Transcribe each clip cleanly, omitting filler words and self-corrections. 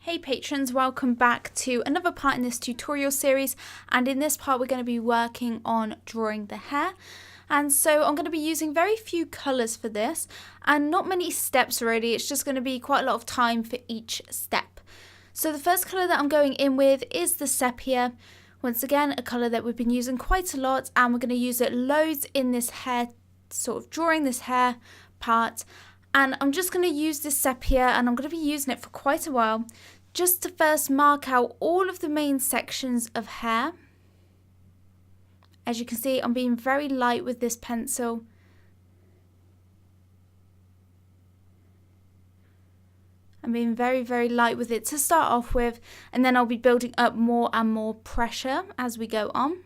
Hey patrons, welcome back to another part in this tutorial series, and in this part we're going to be working on drawing the hair. And so I'm going to be using very few colours for this and not many steps really, it's just going to be quite a lot of time for each step. So the first colour that I'm going in with is the sepia. Once again, a colour that we've been using quite a lot, and we're going to use it loads in this hair, sort of drawing this hair part. And I'm just going to use this sepia, and I'm going to be using it for quite a while, just to first mark out all of the main sections of hair. As you can see, I'm being very light with this pencil. I'm being very, very light with it to start off with, and then I'll be building up more and more pressure as we go on.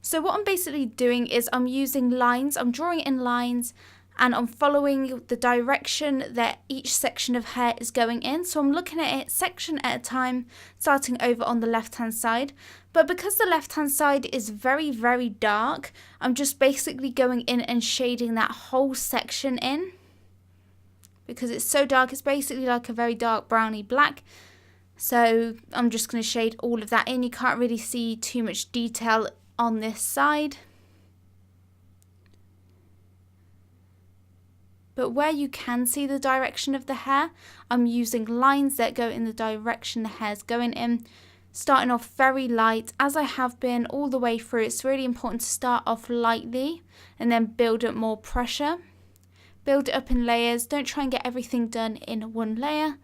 So what I'm basically doing is I'm using lines, I'm drawing in lines, and I'm following the direction that each section of hair is going in. So I'm looking at it section at a time, starting over on the left hand side. But because the left hand side is very, very dark, I'm just basically going in and shading that whole section in. Because it's so dark, it's basically like a very dark browny black. So I'm just going to shade all of that in. You can't really see too much detail on this side. But where you can see the direction of the hair, I'm using lines that go in the direction the hair's going in. Starting off very light, as I have been all the way through. It's really important to start off lightly and then build up more pressure. Build it up in layers. Don't try and get everything done in one layer.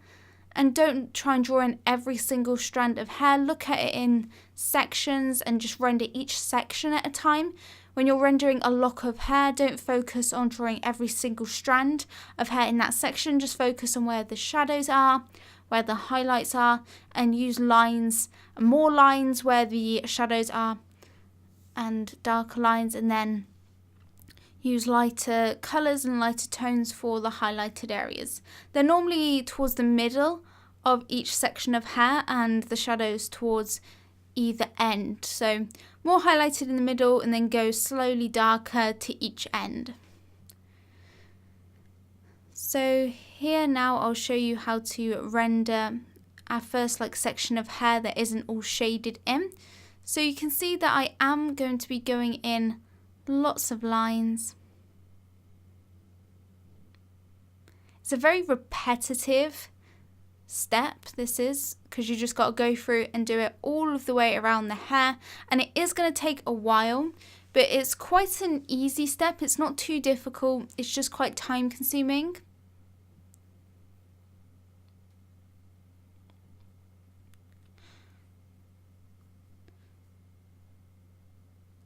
And don't try and draw in every single strand of hair. Look at it in sections and just render each section at a time. When you're rendering a lock of hair, don't focus on drawing every single strand of hair in that section. Just focus on where the shadows are, where the highlights are, and use lines, more lines where the shadows are, and darker lines, and then use lighter colours and lighter tones for the highlighted areas. They're normally towards the middle of each section of hair and the shadows towards either end. So more highlighted in the middle and then go slowly darker to each end. So here now I'll show you how to render our first section of hair that isn't all shaded in. So you can see that I am going to be going in lots of lines. It's a very repetitive step, this is, because you just got to go through and do it all of the way around the hair, and it is going to take a while, but it's quite an easy step. It's not too difficult, it's just quite time consuming.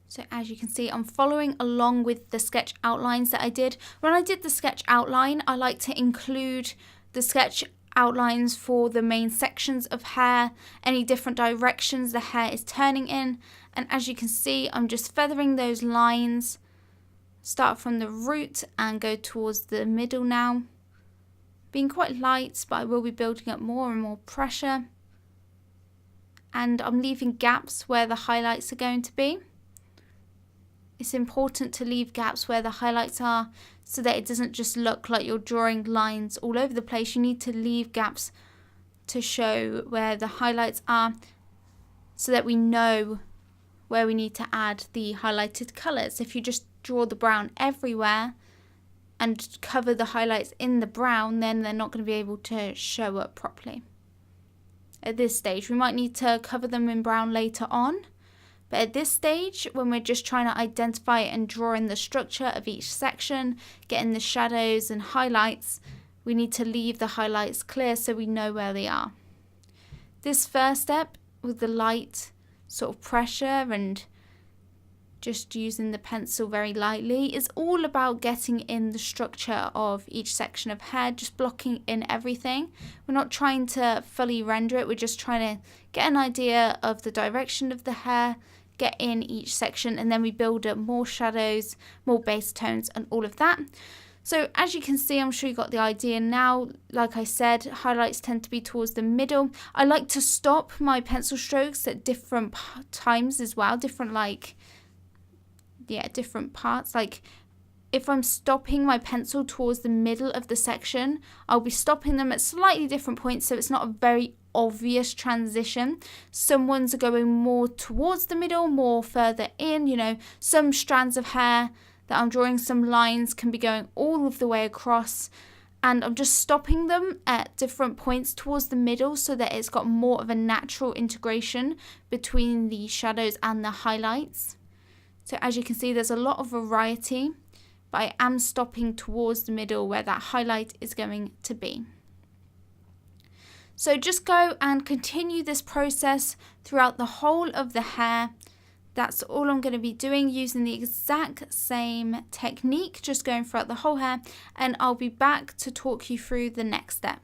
So as you can see, I'm following along with the sketch outlines that I did. When I did the sketch outline, I like to include the sketch outlines for the main sections of hair, any different directions the hair is turning in. And as you can see, I'm just feathering those lines. Start from the root and go towards the middle now. Being quite light, but I will be building up more and more pressure. And I'm leaving gaps where the highlights are going to be. It's important to leave gaps where the highlights are so that it doesn't just look like you're drawing lines all over the place. You need to leave gaps to show where the highlights are so that we know where we need to add the highlighted colours. If you just draw the brown everywhere and cover the highlights in the brown, then they're not going to be able to show up properly. At this stage, we might need to cover them in brown later on. But at this stage, when we're just trying to identify and draw in the structure of each section, getting the shadows and highlights, we need to leave the highlights clear so we know where they are. This first step with the light sort of pressure and just using the pencil very lightly is all about getting in the structure of each section of hair, just blocking in everything. We're not trying to fully render it, we're just trying to get an idea of the direction of the hair, get in each section, and then we build up more shadows, more base tones, and all of that. So as you can see, I'm sure you got the idea now. Like I said, highlights tend to be towards the middle. I like to stop my pencil strokes at different times as well, different parts. Like if I'm stopping my pencil towards the middle of the section, I'll be stopping them at slightly different points so it's not a very obvious transition. Some ones are going more towards the middle, more further in, you know, some strands of hair that I'm drawing some lines can be going all of the way across, and I'm just stopping them at different points towards the middle so that it's got more of a natural integration between the shadows and the highlights. So as you can see, there's a lot of variety, but I am stopping towards the middle where that highlight is going to be. So just go and continue this process throughout the whole of the hair. That's all I'm going to be doing, using the exact same technique, just going throughout the whole hair, and I'll be back to talk you through the next step.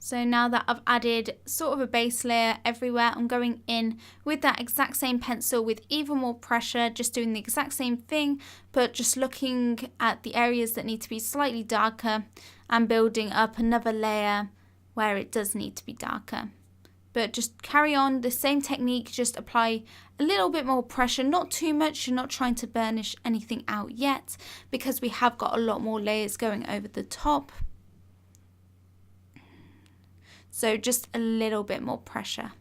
So now that I've added sort of a base layer everywhere, I'm going in with that exact same pencil with even more pressure, just doing the exact same thing, but just looking at the areas that need to be slightly darker and building up another layer where it does need to be darker. But just carry on the same technique, just apply a little bit more pressure, not too much. You're not trying to burnish anything out yet because we have got a lot more layers going over the top. So just a little bit more pressure.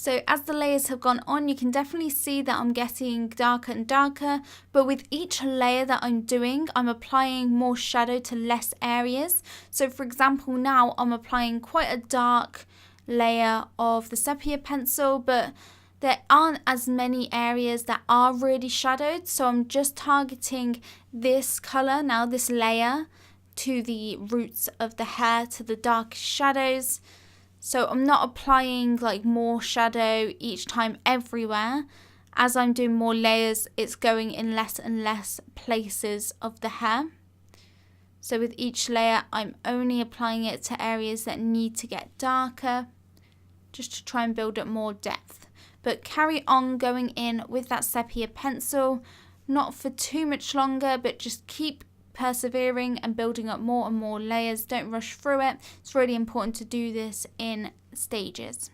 So as the layers have gone on, you can definitely see that I'm getting darker and darker, but with each layer that I'm doing, I'm applying more shadow to less areas. So for example, now I'm applying quite a dark layer of the sepia pencil, but there aren't as many areas that are really shadowed, so I'm just targeting this colour now, this layer, to the roots of the hair, to the dark shadows. So I'm not applying like more shadow each time everywhere. As I'm doing more layers, it's going in less and less places of the hair. So with each layer, I'm only applying it to areas that need to get darker, just to try and build up more depth. But carry on going in with that sepia pencil, not for too much longer, but just keep persevering and building up more and more layers. Don't rush through it. It's really important to do this in stages.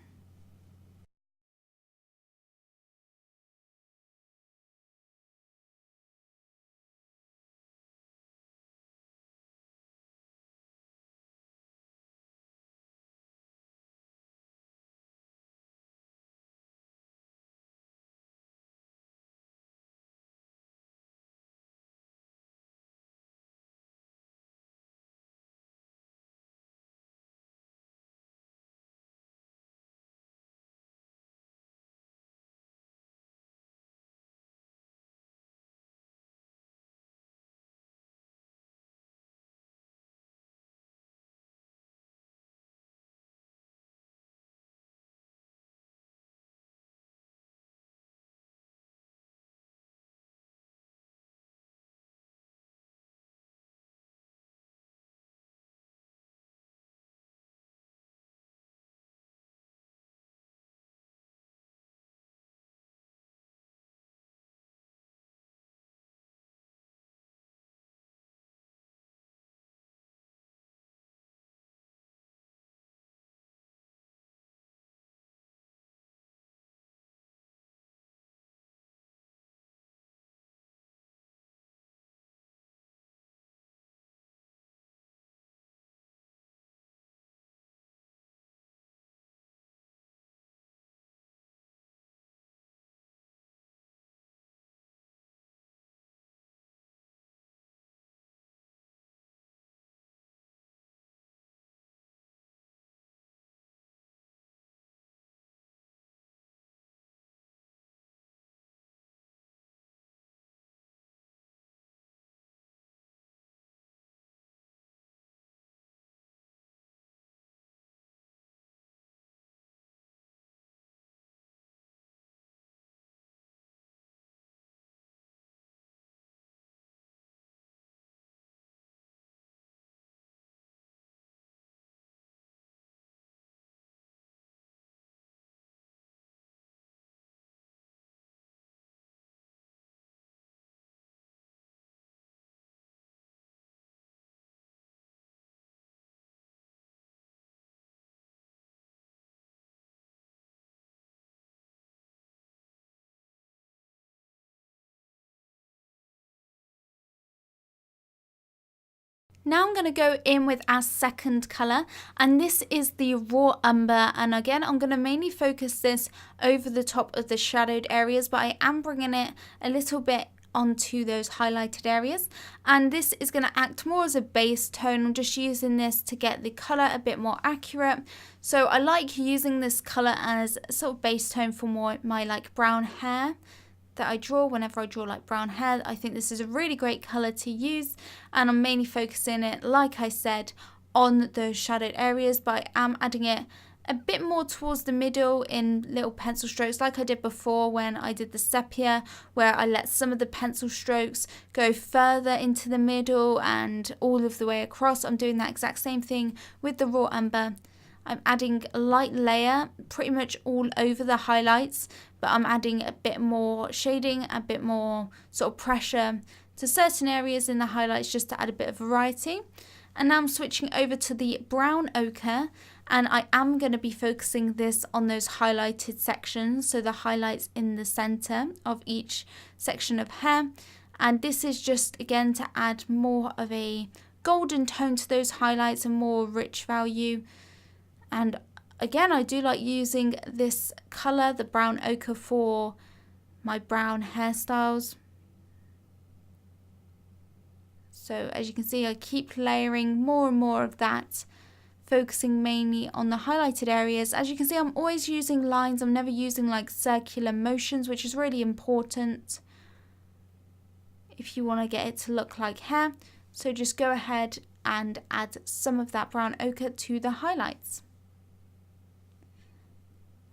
Now I'm going to go in with our second colour, and this is the raw umber, and again I'm going to mainly focus this over the top of the shadowed areas, but I am bringing it a little bit onto those highlighted areas, and this is going to act more as a base tone. I'm just using this to get the colour a bit more accurate, so I like using this colour as a sort of base tone for more my like brown hair that I draw. Whenever I draw like brown hair, I think this is a really great colour to use, and I'm mainly focusing it, like I said, on those shadowed areas, but I am adding it a bit more towards the middle in little pencil strokes, like I did before when I did the sepia, where I let some of the pencil strokes go further into the middle and all of the way across. I'm doing that exact same thing with the raw umber. I'm adding a light layer pretty much all over the highlights, but I'm adding a bit more shading, a bit more sort of pressure to certain areas in the highlights just to add a bit of variety. And now I'm switching over to the brown ochre, and I am going to be focusing this on those highlighted sections, so the highlights in the center of each section of hair. And this is just again to add more of a golden tone to those highlights and more rich value. And Again, I do like using this colour, the brown ochre, for my brown hairstyles. So as you can see, I keep layering more and more of that, focusing mainly on the highlighted areas. As you can see, I'm always using lines. I'm never using like circular motions, which is really important if you want to get it to look like hair. So just go ahead and add some of that brown ochre to the highlights.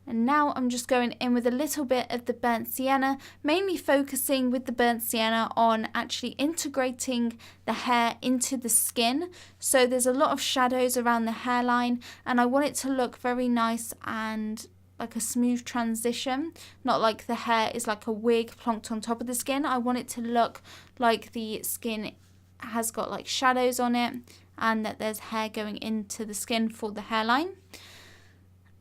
And now I'm just going in with a little bit of the burnt sienna, mainly focusing with the burnt sienna on actually integrating the hair into the skin. So there's a lot of shadows around the hairline, and I want it to look very nice and like a smooth transition, not like the hair is like a wig plonked on top of the skin. I want it to look like the skin has got like shadows on it and that there's hair going into the skin for the hairline.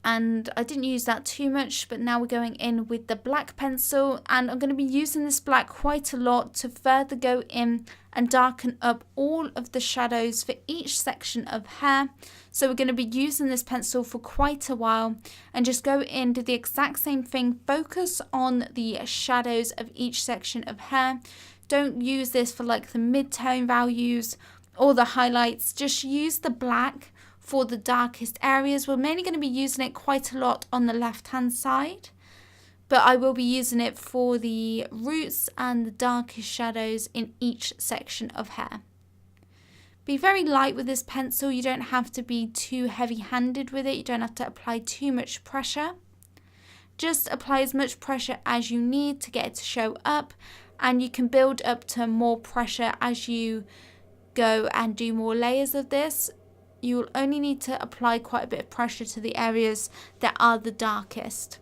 And I didn't use that too much, but now we're going in with the black pencil, and I'm going to be using this black quite a lot to further go in and darken up all of the shadows for each section of hair. So we're going to be using this pencil for quite a while and just go in, do the exact same thing, focus on the shadows of each section of hair. Don't use this for like the mid-tone values or the highlights, just use the black for the darkest areas. We're mainly going to be using it quite a lot on the left hand side, but I will be using it for the roots and the darkest shadows in each section of hair. Be very light with this pencil. You don't have to be too heavy handed with it. You don't have to apply too much pressure. Just apply as much pressure as you need to get it to show up, and you can build up to more pressure as you go and do more layers of this. You will only need to apply quite a bit of pressure to the areas that are the darkest.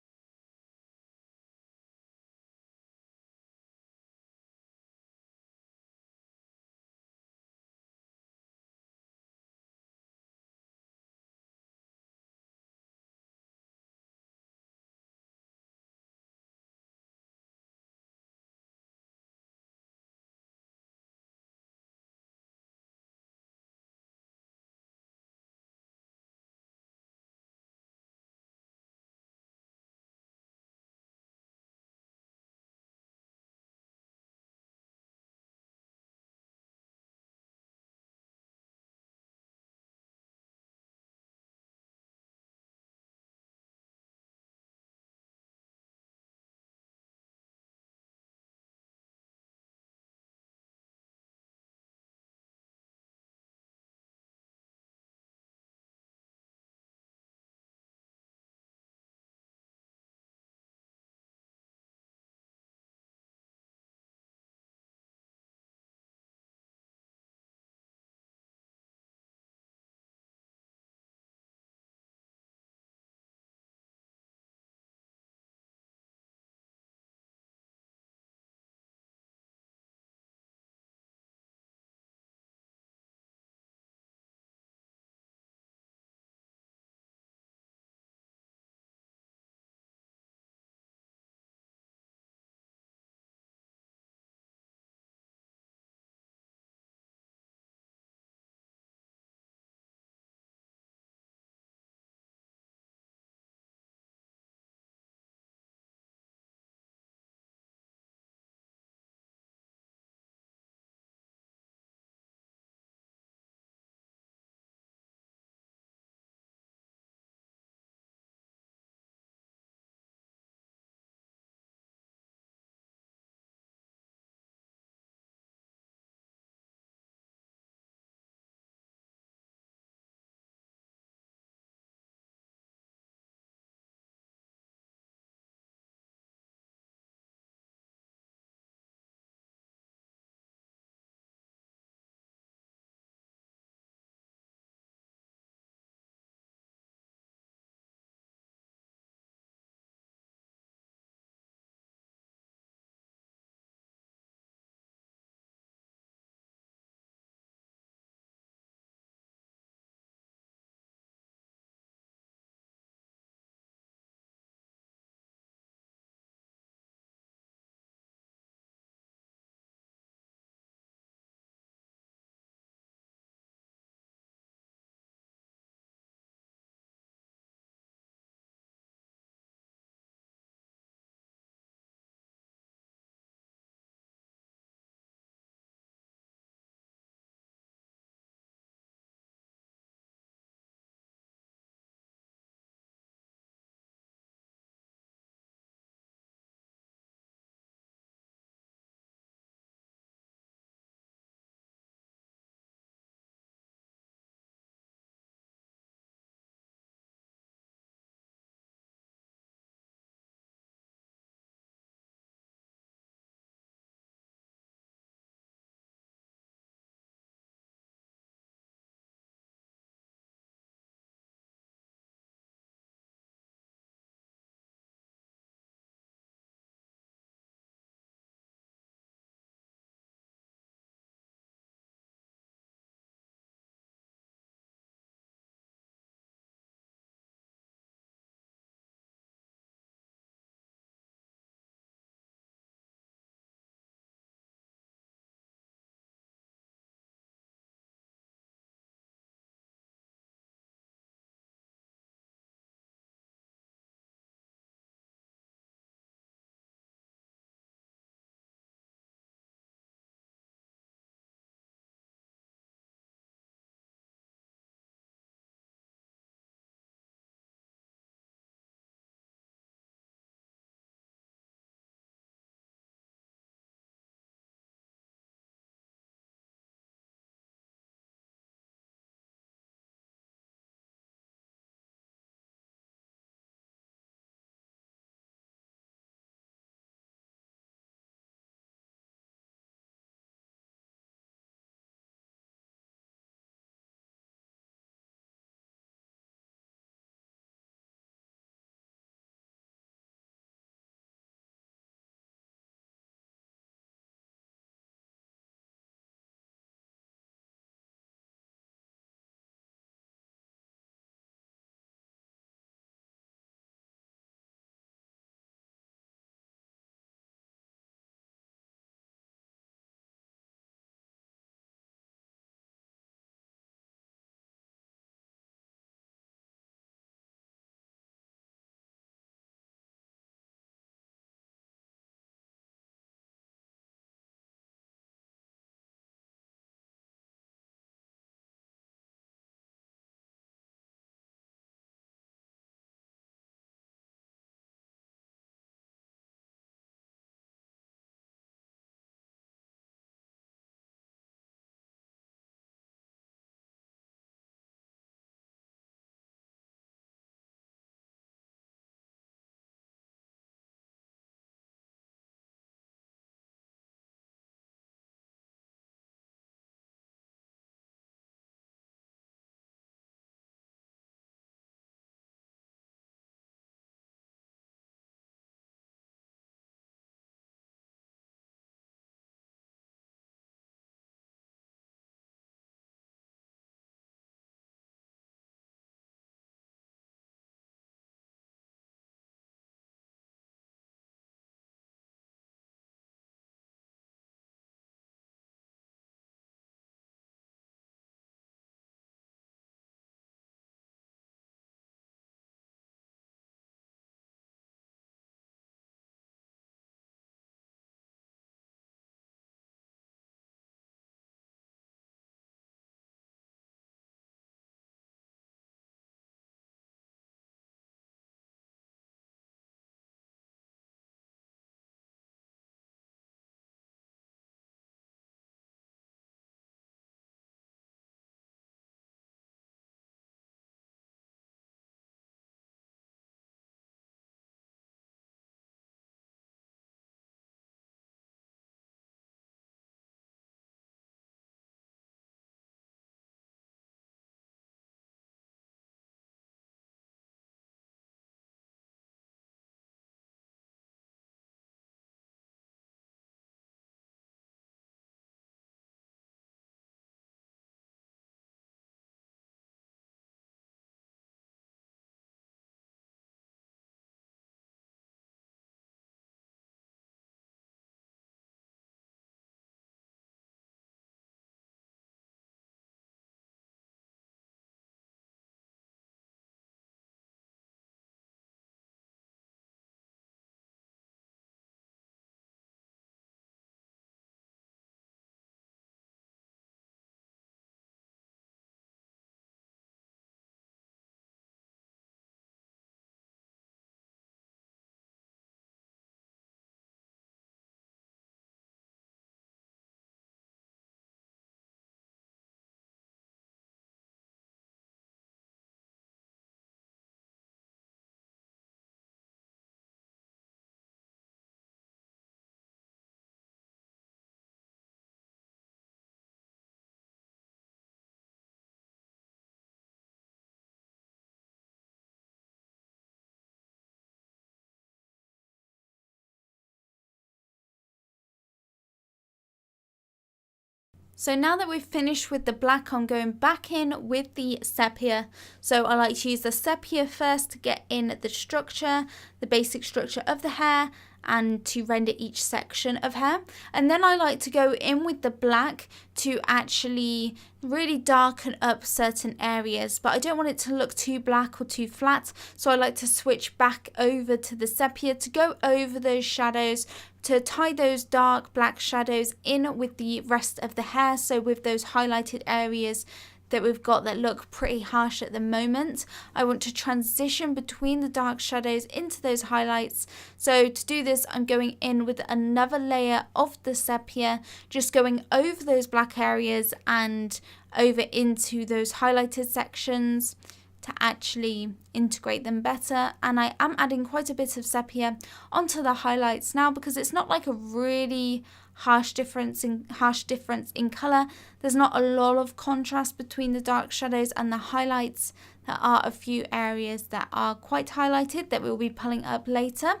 So now that we've finished with the black, I'm going back in with the sepia. So I like to use the sepia first to get in the structure, the basic structure of the hair, and to render each section of hair. And then I like to go in with the black to actually really darken up certain areas, but I don't want it to look too black or too flat, so I like to switch back over to the sepia to go over those shadows, to tie those dark black shadows in with the rest of the hair. So with those highlighted areas that we've got that look pretty harsh at the moment, I want to transition between the dark shadows into those highlights. So to do this, I'm going in with another layer of the sepia, just going over those black areas and over into those highlighted sections to actually integrate them better. And I am adding quite a bit of sepia onto the highlights now, because it's not like a really harsh difference in color. There's not a lot of contrast between the dark shadows and the highlights. There are a few areas that are quite highlighted that we'll be pulling up later.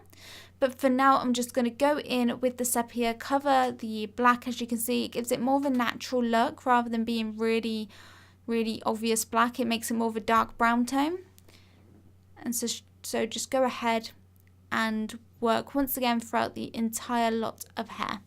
But for now, I'm just going to go in with the sepia, cover the black. As you can see, it gives it more of a natural look rather than being really obvious black. It makes it more of a dark brown tone. And so just go ahead and work once again throughout the entire lot of hair.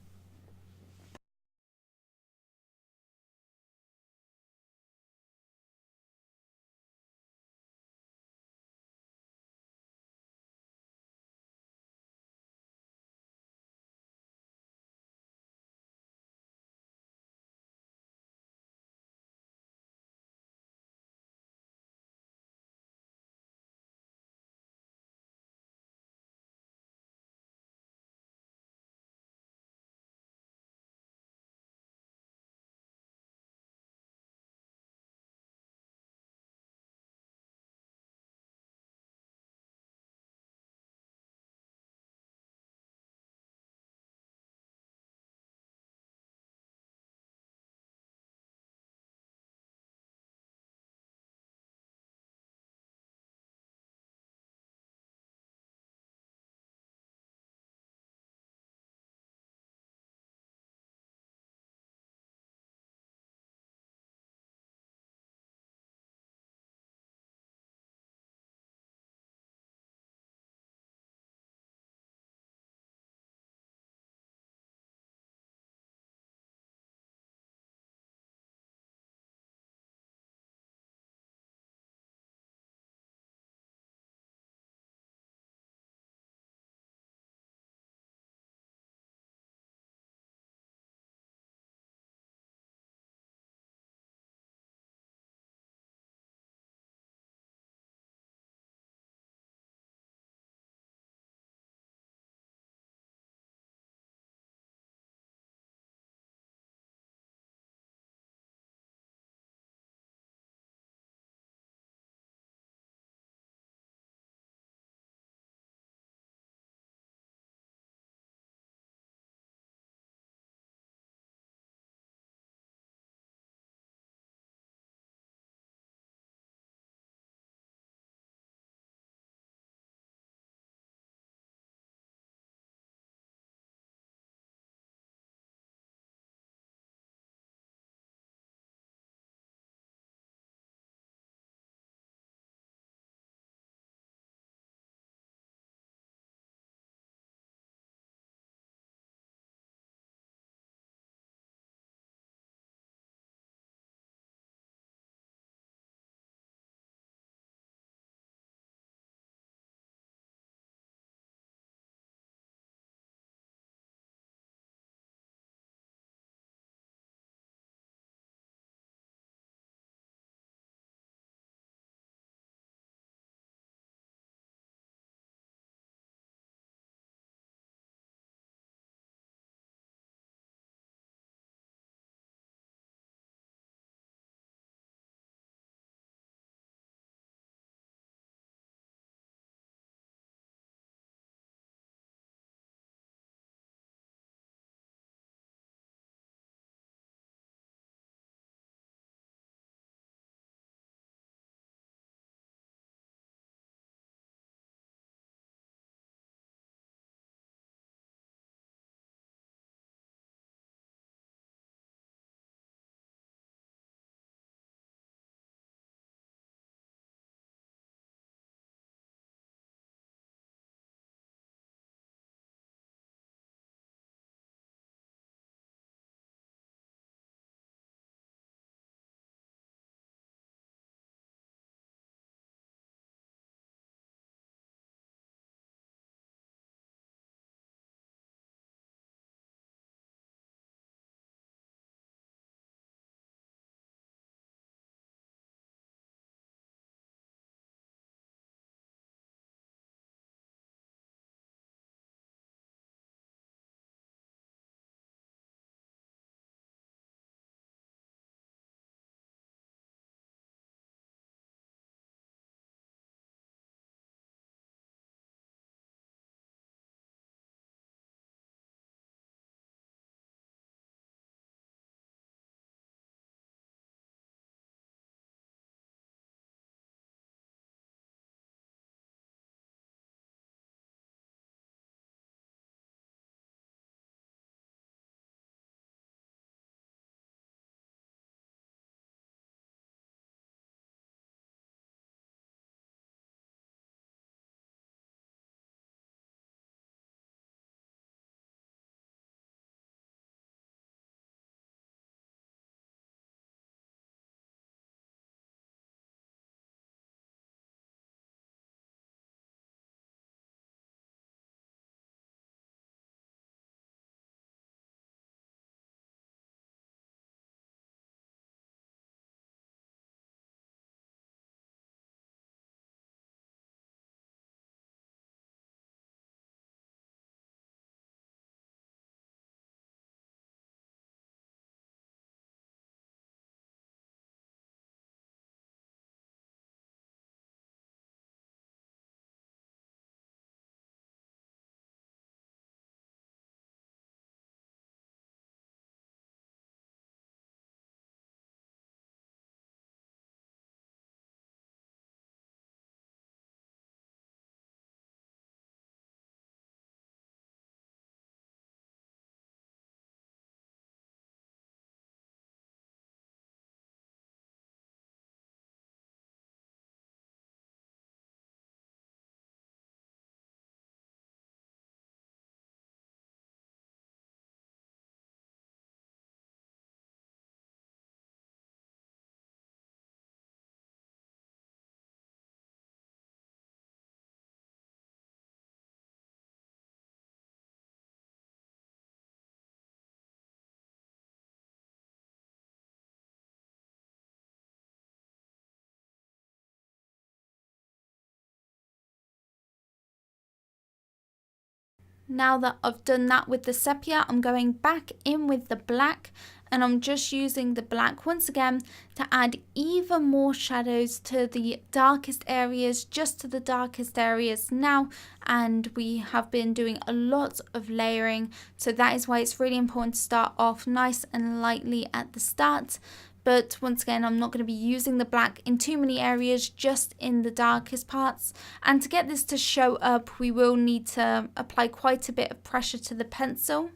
Now that I've done that with the sepia, I'm going back in with the black, and I'm just using the black once again to add even more shadows to the darkest areas, just to the darkest areas now. And we have been doing a lot of layering, so that is why it's really important to start off nice and lightly at the start. But once again, I'm not going to be using the black in too many areas, just in the darkest parts. And to get this to show up, we will need to apply quite a bit of pressure to the pencil.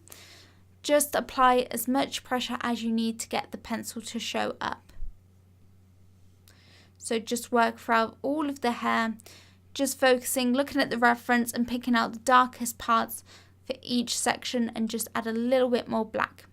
Just apply as much pressure as you need to get the pencil to show up. So just work throughout all of the hair, just focusing, looking at the reference and picking out the darkest parts for each section, and just add a little bit more black.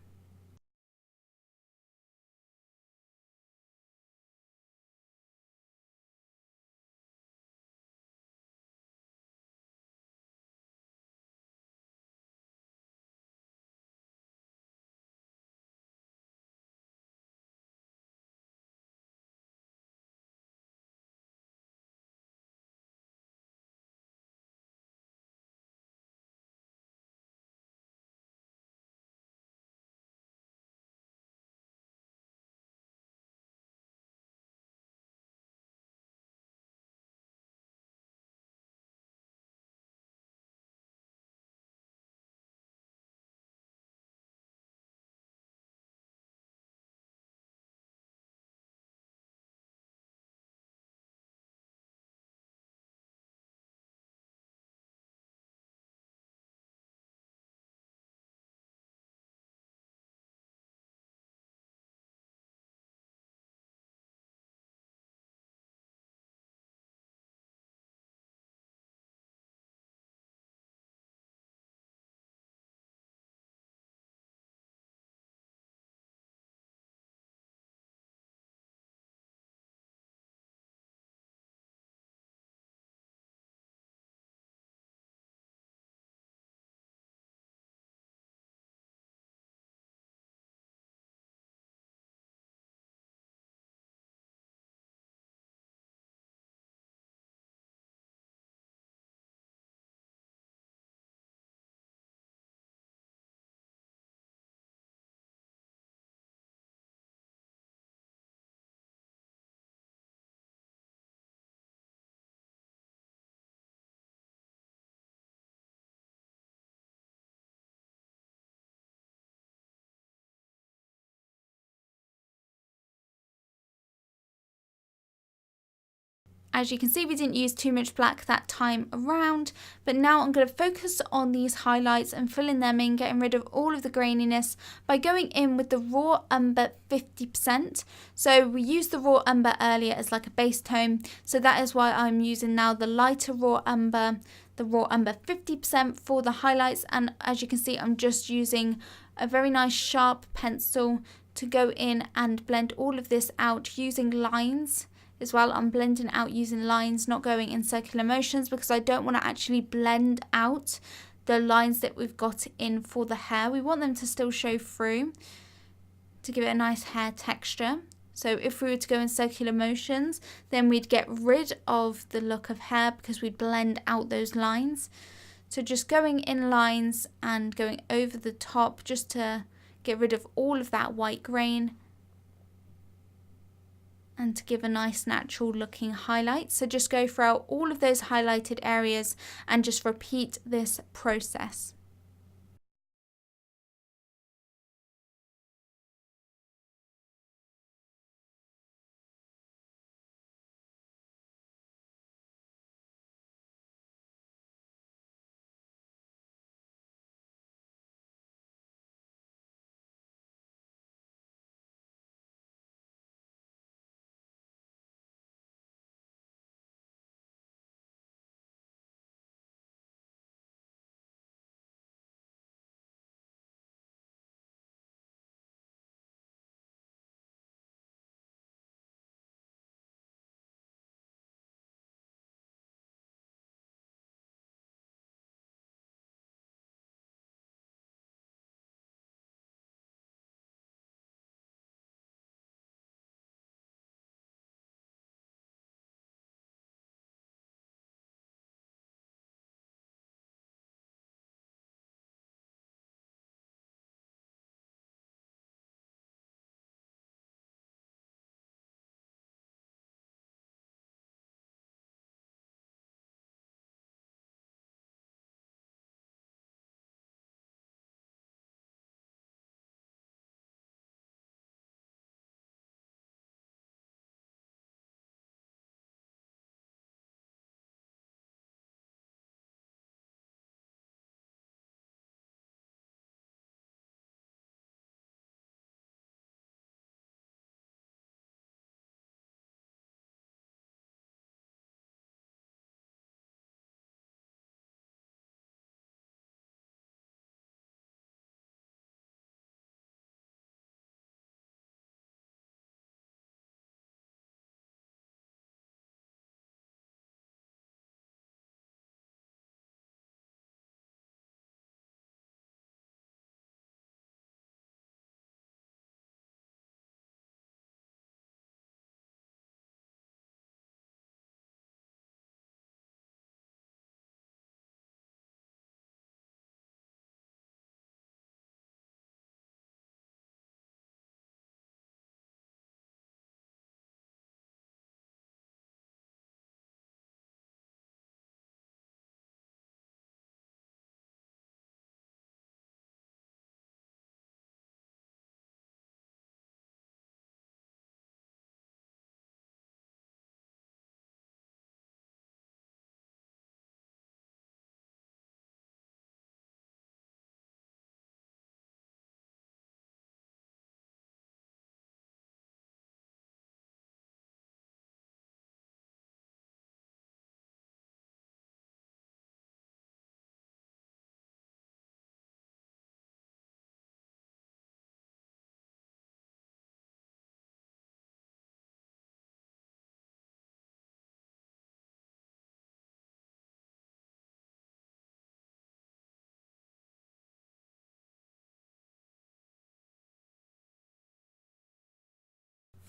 As you can see, we didn't use too much black that time around, but now I'm going to focus on these highlights and filling them in, getting rid of all of the graininess by going in with the raw umber 50%. So we used the raw umber earlier as like a base tone, so that is why I'm using now the lighter raw umber, the raw umber 50% for the highlights. And as you can see, I'm just using a very nice sharp pencil to go in and blend all of this out using lines. As well, I'm blending out using lines, not going in circular motions, because I don't want to actually blend out the lines that we've got in for the hair. We want them to still show through to give it a nice hair texture. So if we were to go in circular motions, then we'd get rid of the look of hair because we'd blend out those lines. So just going in lines and going over the top just to get rid of all of that white grain, and to give a nice natural looking highlight. So just go throughout all of those highlighted areas and just repeat this process.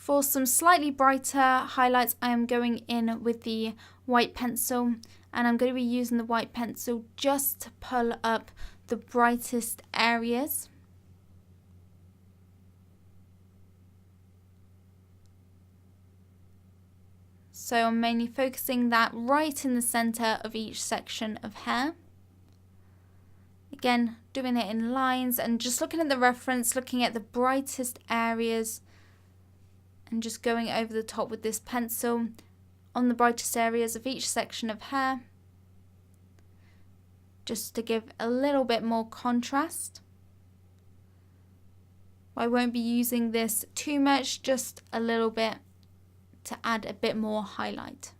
For some slightly brighter highlights, I am going in with the white pencil, and I'm going to be using the white pencil just to pull up the brightest areas. So I'm mainly focusing that right in the center of each section of hair. Again, doing it in lines and just looking at the reference, looking at the brightest areas and just going over the top with this pencil on the brightest areas of each section of hair, just to give a little bit more contrast. I won't be using this too much, just a little bit to add a bit more highlight.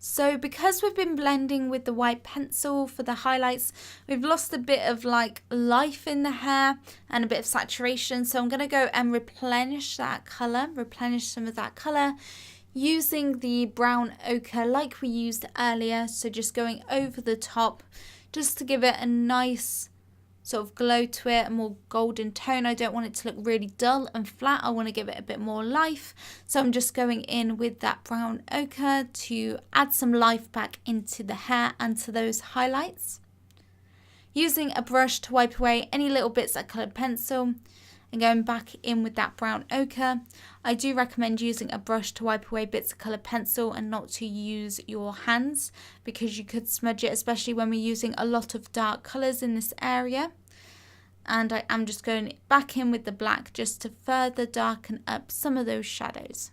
So because we've been blending with the white pencil for the highlights, we've lost a bit of like life in the hair and a bit of saturation. So I'm going to go and replenish that color, replenish some of that color using the brown ochre like we used earlier, so just going over the top just to give it a nice sort of glow to it, a more golden tone. I don't want it to look really dull and flat. I want to give it a bit more life. So I'm just going in with that brown ochre to add some life back into the hair and to those highlights. Using a brush to wipe away any little bits of coloured pencil and going back in with that brown ochre. I do recommend using a brush to wipe away bits of coloured pencil and not to use your hands, because you could smudge it, especially when we're using a lot of dark colours in this area. And I am just going back in with the black just to further darken up some of those shadows.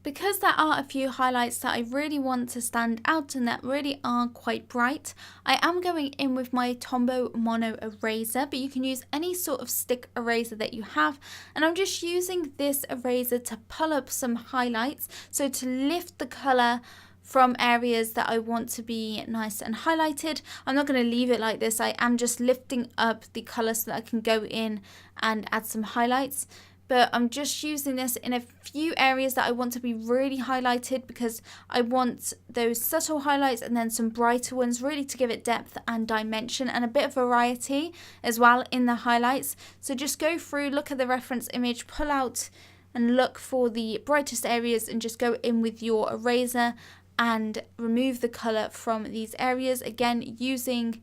Because there are a few highlights that I really want to stand out and that really are quite bright, I am going in with my Tombow Mono Eraser, but you can use any sort of stick eraser that you have. And I'm just using this eraser to pull up some highlights, so to lift the colour from areas that I want to be nice and highlighted. I'm not going to leave it like this. I am just lifting up the colour so that I can go in and add some highlights. But I'm just using this in a few areas that I want to be really highlighted, because I want those subtle highlights and then some brighter ones really to give it depth and dimension and a bit of variety as well in the highlights. So just go through, look at the reference image, pull out and look for the brightest areas and just go in with your eraser and remove the colour from these areas. Again, using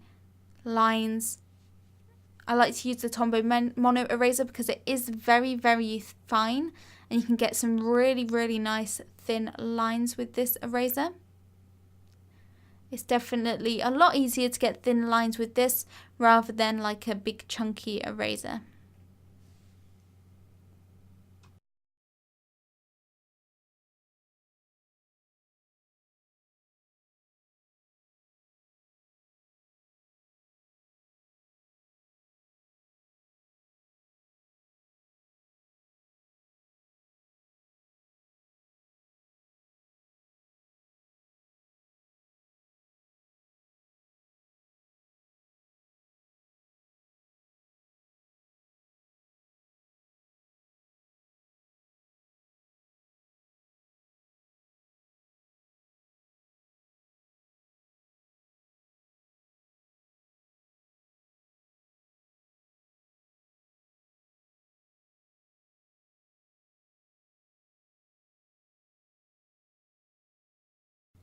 lines. I like to use the Tombow Mono Eraser because it is very, very fine, and you can get some really, really nice thin lines with this eraser. It's definitely a lot easier to get thin lines with this rather than like a big chunky eraser.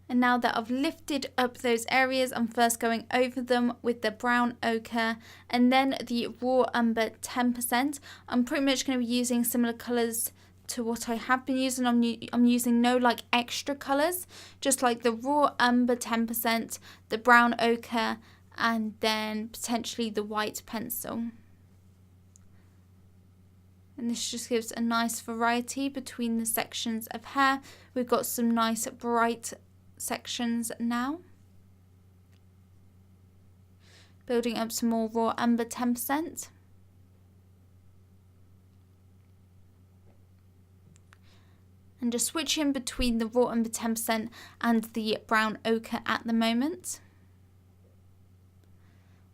And now that I've lifted up those areas, I'm first going over them with the brown ochre and then the raw umber 10%. I'm pretty much going to be using similar colours to what I have been using. I'm using no like extra colours, just like the raw umber 10%, the brown ochre, and then potentially the white pencil. And this just gives a nice variety between the sections of hair. We've got some nice bright sections now. Building up some more raw umber 10%. And just switching between the raw umber 10% and the brown ochre at the moment.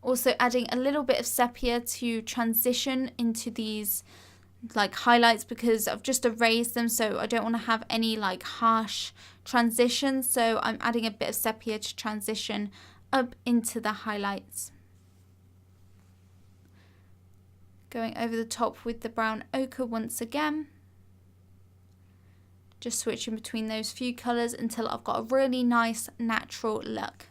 Also adding a little bit of sepia to transition into these like highlights, because I've just erased them, so I don't want to have any like harsh transitions, so I'm adding a bit of sepia to transition up into the highlights. Going over the top with the brown ochre once again. Just switching between those few colours until I've got a really nice natural look.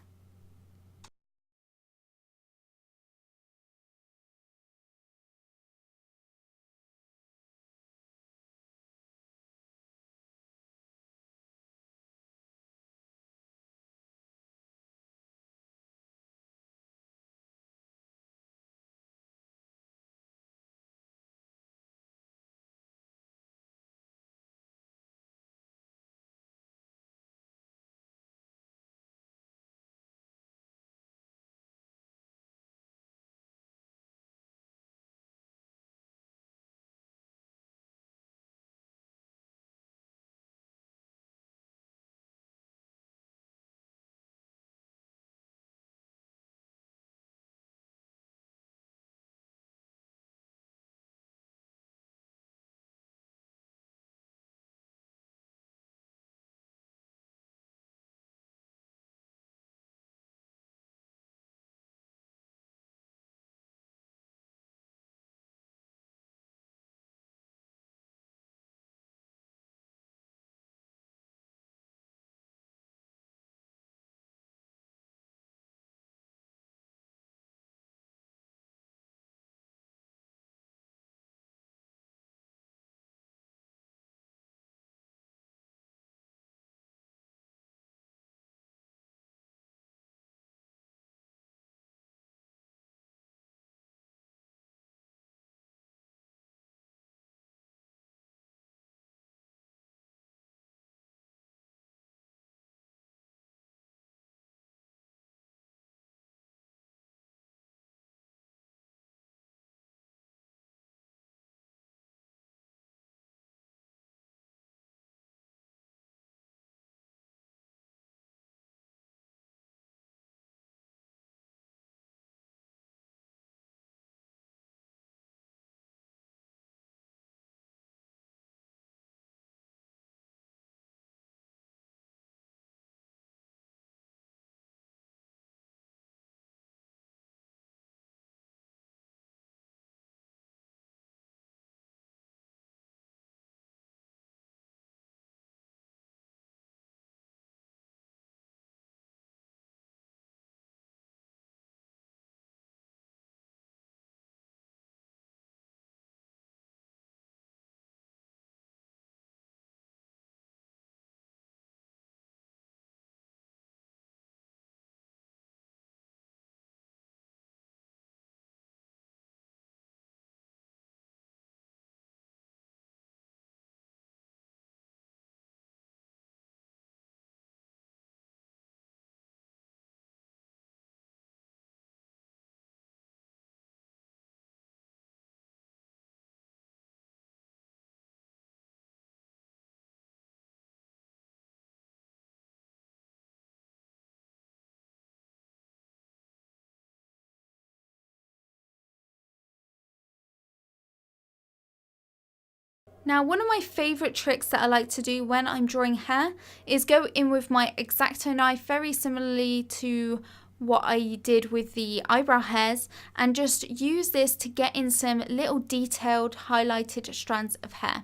Now, one of my favourite tricks that I like to do when I'm drawing hair is go in with my X-Acto knife, very similarly to what I did with the eyebrow hairs, and just use this to get in some little detailed highlighted strands of hair.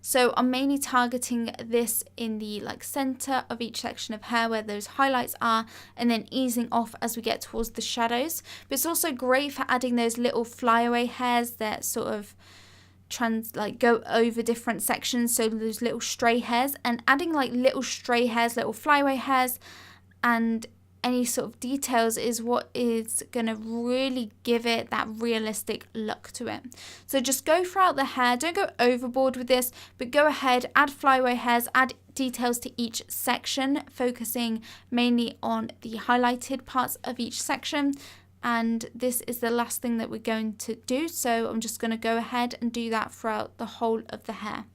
So I'm mainly targeting this in the center of each section of hair where those highlights are, and then easing off as we get towards the shadows. But it's also great for adding those little flyaway hairs that sort of go over different sections, so those little stray hairs, and adding little stray hairs, little flyaway hairs, and any sort of details is what is going to really give it that realistic look to it. So just go throughout the hair, don't go overboard with this, but go ahead, add flyaway hairs, add details to each section, focusing mainly on the highlighted parts of each section. And this is the last thing that we're going to do, so I'm just going to go ahead and do that throughout the whole of the hair.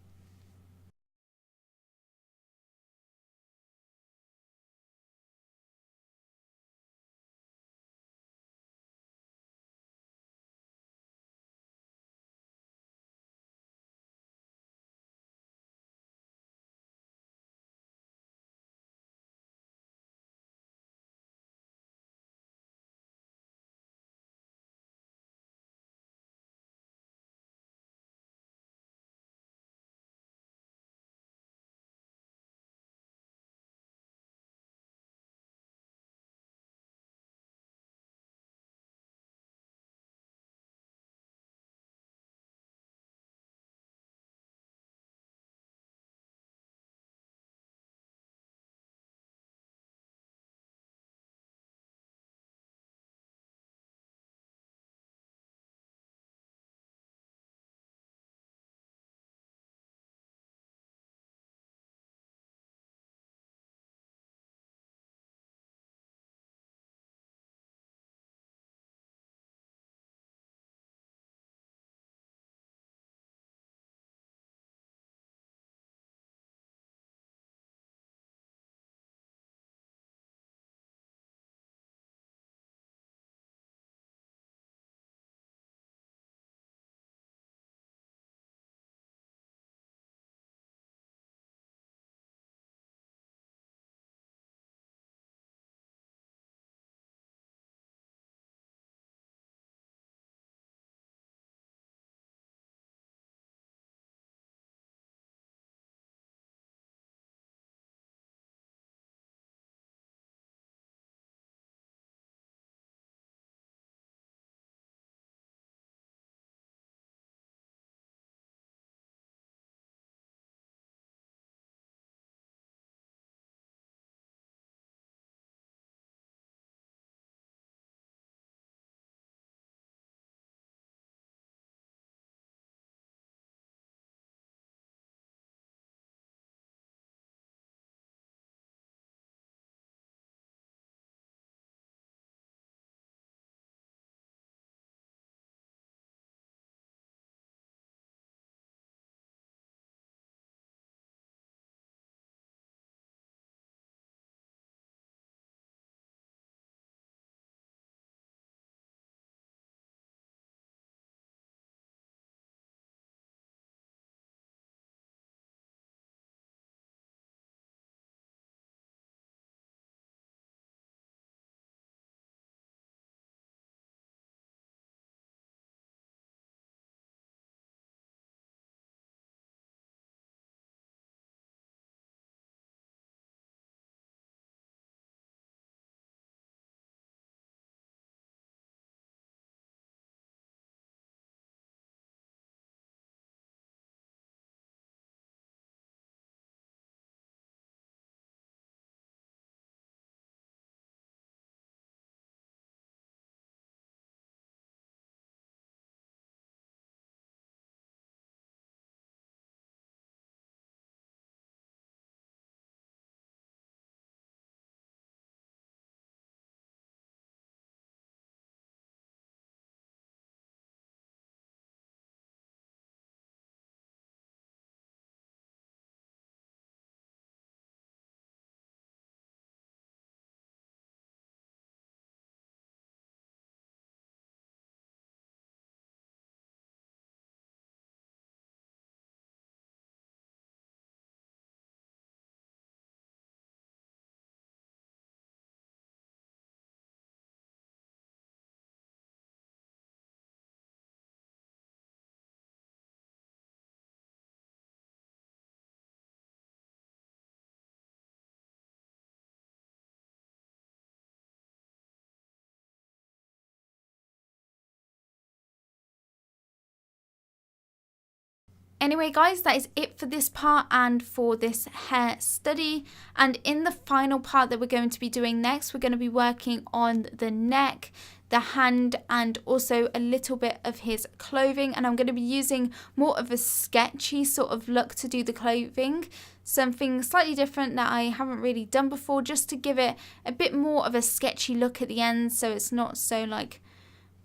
Anyway guys, that is it for this part and for this hair study. And in the final part that we're going to be doing next, we're going to be working on the neck, the hand, and also a little bit of his clothing. And I'm going to be using more of a sketchy sort of look to do the clothing. Something slightly different that I haven't really done before, just to give it a bit more of a sketchy look at the end, so it's not so like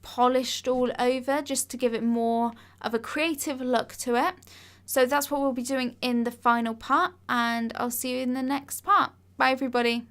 polished all over, just to give it more of a creative look to it. So that's what we'll be doing in the final part, and I'll see you in the next part. Bye everybody.